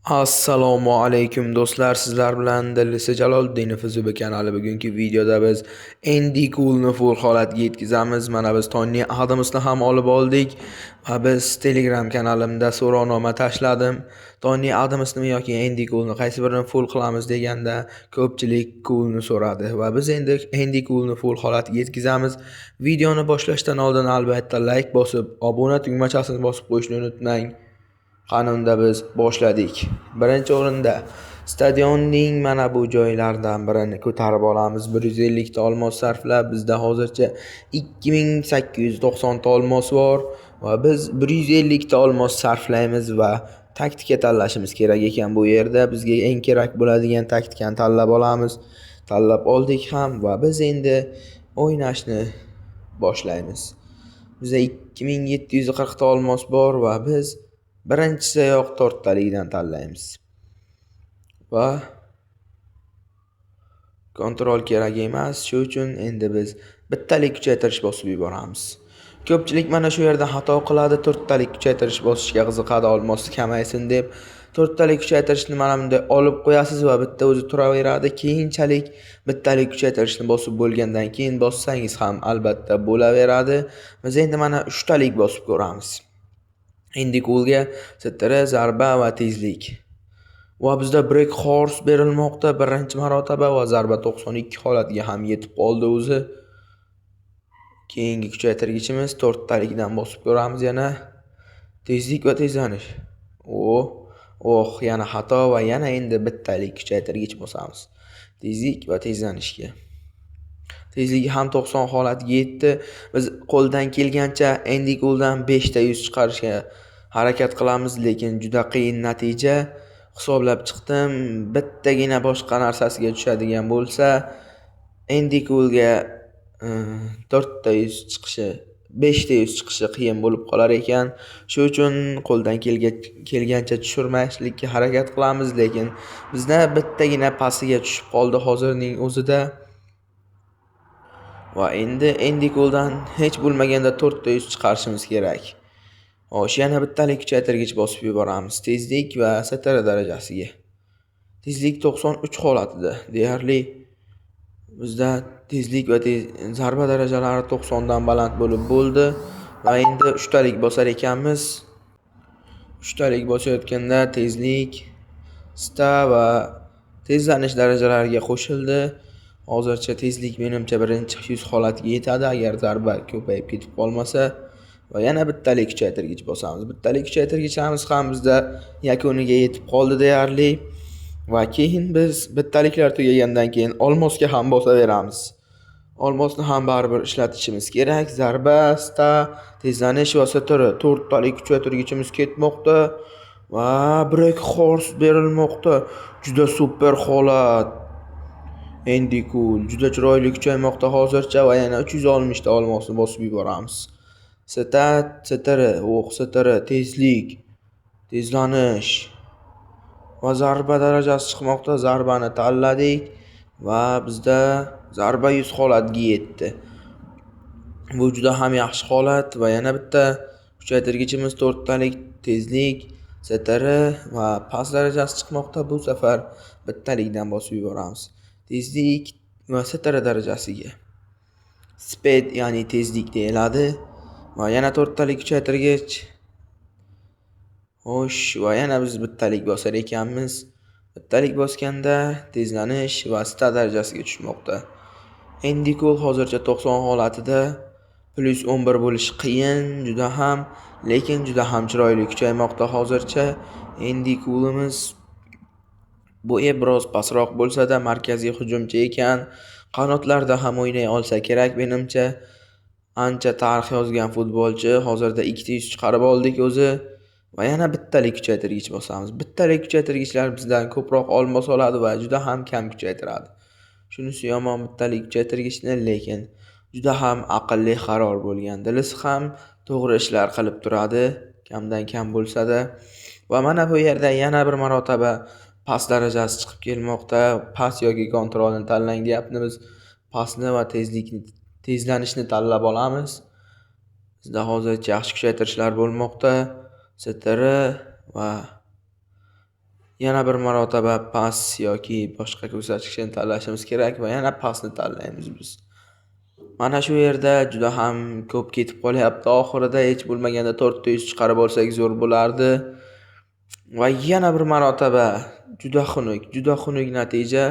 Assalomu alaykum do'stlar, sizlar bilan Dilisi Jaloliddinov Zubi kanali. Bugungi videoda biz Andy Coolni full holatga yetkazamiz. Mana biz Tony Adamsni ham olib oldik va biz Telegram kanalimda so'rovnoma tashladim. Tony Adamsni yoki Andy Coolni qaysi birini full qilamiz deganda ko'pchilik Coolni so'radi va biz endi Andy Coolni full holatga yetkazamiz. Videoni boshlashdan oldin albatta like bosib, obuna tugmachasini bosib qo'yishni unutmang. Qanunda biz boshladik. Birinchi o'rinda stadionning mana bu joylaridan birini ko'tarib olamiz. 150 ta olmos sarflab, bizda hozircha 2890 ta olmos bor va biz 150 ta olmos sarflaymiz va taktika tanlashimiz kerak ekan. Bu yerda bizga eng kerak bo'ladigan taktikani tanlab olamiz. Tanlab oldik ham va biz endi o'ynashni boshlaymiz. Bizda 2740 ta olmos bor va biz birinchisiyoq 4 talikdan tanlaymiz. Va kontrol kerak emas, shuning uchun endi biz bittalik kuchaytirish bosib yuboramiz. Ko'pchilik mana shu yerda xato qiladi, 4 talik kuchaytirish bosishga qiziqadi, olmosni kamaysin deb 4 talik kuchaytirishni mana bunday olib qo'yasiz va bitta o'zi turaveradi. Keyinchalik bittalik kuchaytirishni bosib bo'lgandan keyin bossangiz ham albatta bo'laveradi. Biz endi mana 3 talik bosib ko'ramiz. Andy Coolga sitira, zarba va tezlik. Va bizda break horse berilmoqda birinchi marotaba va zarba 92 holatiga ham yetib qoldi o'zi. Keyingi kuchaytirgichimiz 4 talikdan bosib ko'ramiz yana. Tezlik va tezlanish. Yana xato va yana endi bittalik kuchaytirgich bosamiz. Tezlik va tezlanishga. Tezligi ham 90 holatiga yetdi. Biz qo'ldan kelgancha Andy Cooldan 5 ta 100 chiqarishga harakat qilamiz, lekin juda qiyin natija. Hisoblab chiqdim, bittagina boshqa narsasiga tushadigan bo'lsa, Andy Coolga 4 ta 100 chiqishi, 5 ta 100 chiqishi qiyin bo'lib qolar ekan. Shuning uchun qo'ldan kelgancha tushirmaslikka harakat qilamiz, lekin bizda bittagina pasiga tushib qoldi hozirning o'zida. Va endi Andy Cooldan hech bo'lmaganda 4 ta 100 chiqarishimiz kerak. Yana bittalik kuchaytirgich bosib yuboramiz. Tezlik va satara darajasiga. Tezlik 93 holatida. Deyarli bizda tezlik va zarba darajalari 90 dan baland bo'lib bo'ldi va endi 3 talik bosar ekanmiz. 3 talik bosayotganda tezlik, sta va tezlanish darajalariga qo'shildi. Hozircha tezlik menimcha birinchi 100 holatiga yetadi agar zarba ko'payib ketib qolmasa. Va yana bittalik kuchaytirgich bosamiz. Bittalik kuchaytirgichimiz ham bizda yakuniga yetib qoldi deyarli. Va keyin biz bittaliklar tugagandan keyin olmosga ham bosaveramiz. Olmosni ham baribir ishlatishimiz kerak. Zarba, sta, tezlanish va satara 4 talik kuchaytirgichimiz ketmoqda va break horse berilmoqda. Juda super holat. Andy Cool juda chiroyli kuchaymoqda hozircha va yana 360 ta olmosni bosib yuboramiz. Satara, tezlik, tezlanish va zarba darajasi chiqmoqda. Zarbani tanladik va bizda zarba 100 holatiga yetdi. Bu juda ham yaxshi holat va yana bitta kuchaytirgichimiz 4 talik, tezlik, satara va past darajasi chiqmoqda. Bu safar bittalikdan bosib yuboramiz. Tezlik va satara darajasiga. Speed ya'ni tezlik deyiladi. Va yana 4 talik kuchaytirgich. Va yana biz bittalik bosar ekanmiz. Bittalik bosganda tezlanish va sta darajasiga tushmoqda. Andy Cool hozircha 90 holatida, plus 11 bo'lishi qiyin, lekin juda ham chiroyli kuchaymoqda hozircha. Andy Coolimiz bo'yi biroz pastroq bo'lsa-da markaziy hujumchi ekan. Qanotlarda ham o'ynay olsa kerak menimcha. Ancha tarix yozgan futbolchi. Hozirda 2 ta 100 chiqarib oldik o'zi va yana bittalik kuchaytirgich bosamiz. Bittalik kuchaytirgichlar bizdan ko'proq olmos oladi va juda ham kam kuchaytiradi. Shunisi yomon bittalik kuchaytirgichni, lekin juda ham aqlli qaror bo'lgan. Dilisi ham to'g'ri ishlar qilib turadi, kamdan kam bo'lsa-da. Va mana bu yerda yana bir marotaba past darajasi chiqib kelmoqda. Pas yoki kontrolni tanlang deyapti. Biz pasni va tezlanishni tanlab olamiz. Bizda hozircha yaxshi kuchaytirishlar bo'lmoqda. Satara va yana bir marotaba pas yoki boshqa ko'rsatkichni tanlashimiz kerak va yana pasni tanlaymiz biz. Mana shu yerda juda ham ko'p ketib qolyapti. Oxirida hech bo'lmaganda 400 chiqarib olsak zo'r bo'lardi. Va yana bir marotaba juda xunuk natija.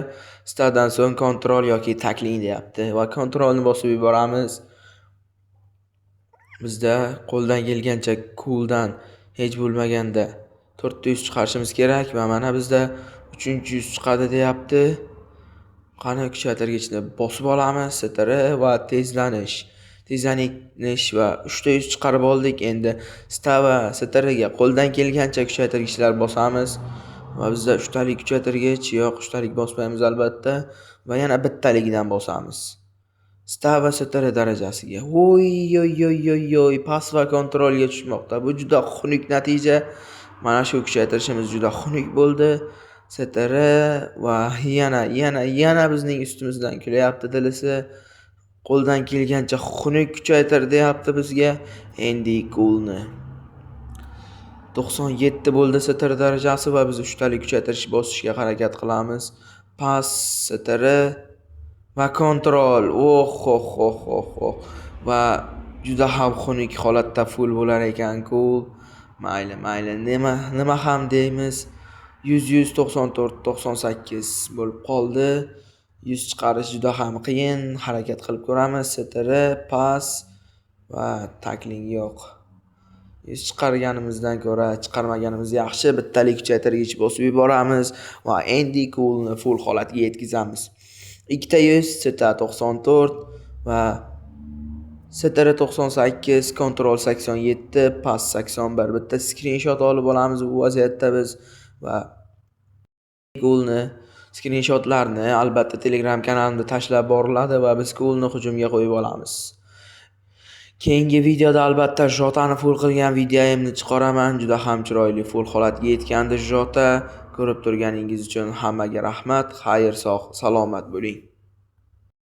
Startdan so'ng kontrol yoki tackling deyapti va kontrolni bosib yuboramiz. Bizda qo'ldan kelgancha cooldan hech bo'lmaganda 400 chiqarishimiz kerak va mana bizda 300 chiqadi deyapti. Qani kuchaytirgichni bosib olamiz, str va tezlanish va 300 chiqarib oldik. Endi sta va strga qo'ldan kelgancha kuchaytirgichlar bosamiz va bizda 3 talik kuchaytirgich yo'q, 3 talik bosmaymiz albatta va yana bittaligidan bosamiz. Sta va str darajasiga. Oy, pas va kontrolga tushmoqda. Bu juda xunuk natija. Mana shu kuchaytirishimiz juda xunuk bo'ldi. Str va yana bizning ustimizdan kulayapti dilisi. Qo'ldan kelgancha xunuk kuchaytir deyapti bizga. Endi coolni 97 bo'ldi str darajasi va biz 3 talik kuchaytirish bosishga harakat qilamiz. Pas, str va kontrol. Va juda ham xunuk holatda full bo'lar ekan cool. Mayli, nima ham deymiz. 194-98 bo'lib qoldi. 100 chiqarish juda ham qiyin. Harakat qilib ko'ramiz. Str, pas va tackling yo'q. 100 chiqarganimizdan ko'ra chiqarmaganimiz yaxshi. Bittalik kuchaytirgich bosib yuboramiz va endi coolni full holatga yetkazamiz. 200, str 94 va str 98, kontrol 87, pas 81. Bitta screenshot olib olamiz bu vaziyatda biz va coolni screenshotlarni albatta Telegram kanalimda tashlab boriladi va biz coolni hujumga qo'yib olamiz. Keyingi videoda albatta Jotani full qilgan videoyimni chiqaraman. Juda ham chiroyli full holatga yetgandi Jota. Ko'rib turganingiz uchun hammaga rahmat. Xayr, sog', salomat bo'ling.